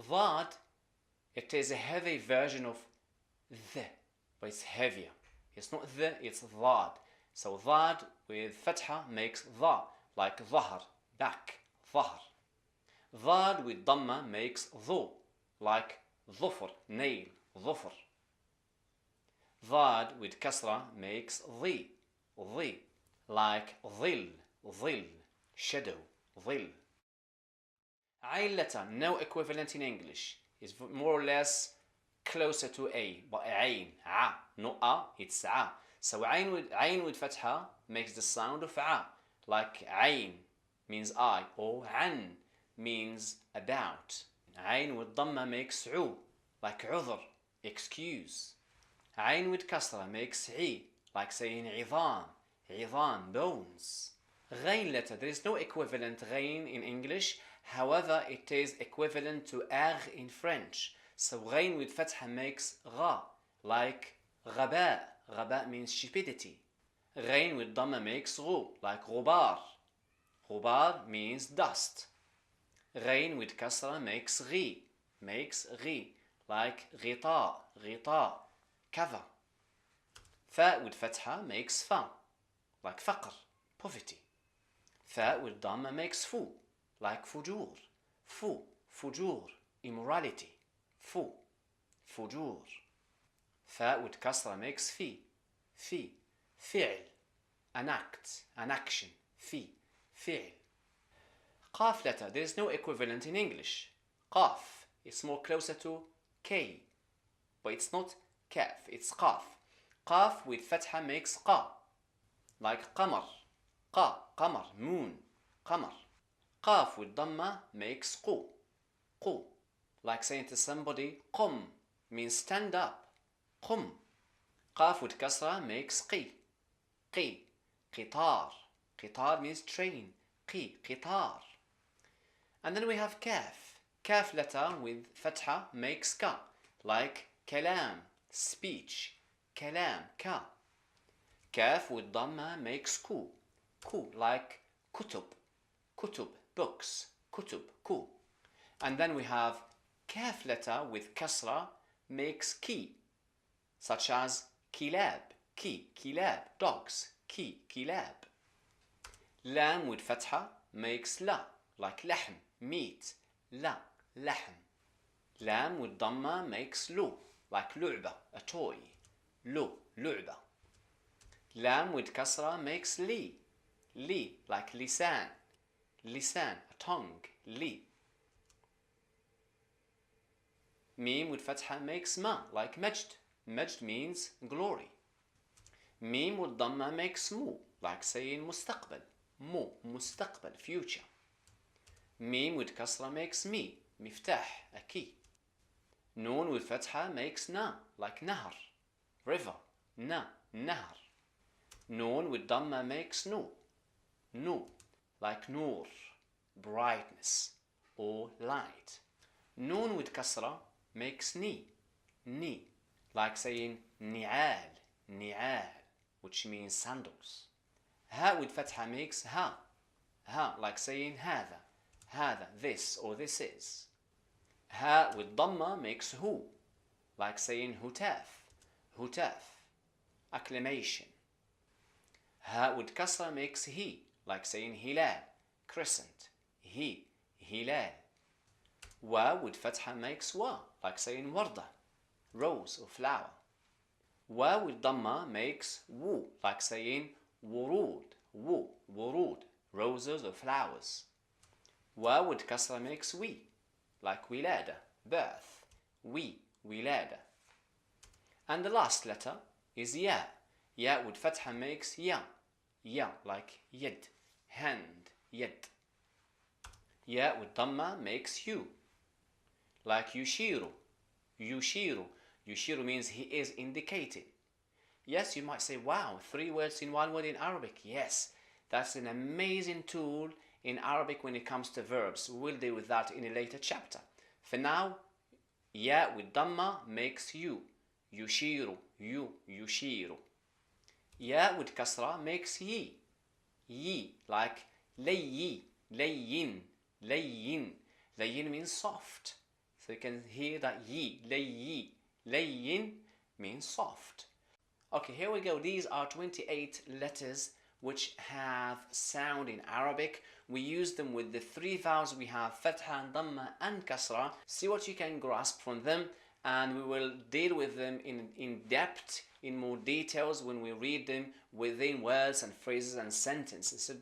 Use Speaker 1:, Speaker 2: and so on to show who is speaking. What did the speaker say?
Speaker 1: Dhad, it is a heavy version of the, but it's heavier. It's not the, it's dhad. So dhad with fatha makes dha, like dhahr, back, dhahr. Dhad with dhamma makes dhu, like dhufr, nail, dhufr. Dhad with kasra makes dhi, like dhil, shadow, dhil. Ayn letter, no equivalent in English. It's more or less closer to a, but ayn, a, not a, it's a. So ayn with fatha makes the sound of a, like ayn means I, or an means about. Ayn with dhamma makes u, like udhr, excuse. Ayn with kasra makes I, like saying idhan, bones. Ghain letter, there is no equivalent ghain in English. However, it is equivalent to r in French. So ghain with fatha makes gha, like ghaba. Ghaba means stupidity. Ghain with dhamma makes ghu, like ghubar. Ghubar means dust. Ghain with kasra makes ghi, like ghita, cover. Fa with fatha makes fa, like faqr, poverty. Fa with dhamma makes fu, like fujur, fujur, immorality, fujur. Fa with kasra makes fi, fi'l, an act, an action, fi'l. Qaf letter, there is no equivalent in English. Qaf, it's more closer to K, but it's not kaf, it's qaf. Qaf with fatha makes qa, like qamar, qamar, moon, qamar. Qaf with dhamma makes qu, like saying to somebody qum, means stand up, qum. Qaf with kasra makes qi, qitar means train, qitar. And then we have kaf letter with fatha makes ka, like kalam, speech, kalam, ka. Kaf with dhamma makes ku, like kutub, books, ku. And then we have kaf letter with kasra makes ki, such as kilab, kilab, dogs, kilab. Lam with fatha makes la, like lahm, meat, lahm. Lam with dhamma makes lu, like lu'ba, a toy, lu'ba. Lam with kasra makes li, like lisan, a tongue, li. Mim with fatha makes ma, like majd means glory. Mim with dhamma makes mu, like saying mustaqbal, mustaqbal, future. Mim with kasra makes mi, miftah, a key. Noon with fatha makes na, like nahar, river, nahar. Noon with dhamma makes nu, like nur, brightness or light. Noon with kasra makes ni, like saying ni'al, which means sandals. Ha with fatha makes ha, like saying hada, this or this is. Ha with dhamma makes hu, like saying hutaf, acclamation. Ha with kasra makes he, like saying hilal, crescent, hilal. Wa with fatha makes wa, like saying warda, rose or flower. Wa with dhamma makes wu, like saying wurud, roses or flowers. Wa with kasra makes we, like wilada, birth, wilada. And the last letter is ya. Ya with fatha makes ya, like yad, hand, yad. Ya with dhamma makes you, like yushiru. Yushiru means he is indicating. Yes, you might say, wow, 3 words in 1 word in Arabic. Yes, that's an amazing tool in Arabic when it comes to verbs. We'll deal with that in a later chapter. For now, ya with dhamma makes you, yushiru, yushiru. Ya with kasra makes ye, like layyin. Layyin means soft. So you can hear that yi, layyi. Layyin means soft. Okay, here we go. These are 28 letters which have sound in Arabic. We use them with the three vowels. We have fatha, dhamma and kasra. See what you can grasp from them, and we will deal with them in depth, in more details when we read them within words and phrases and sentences. So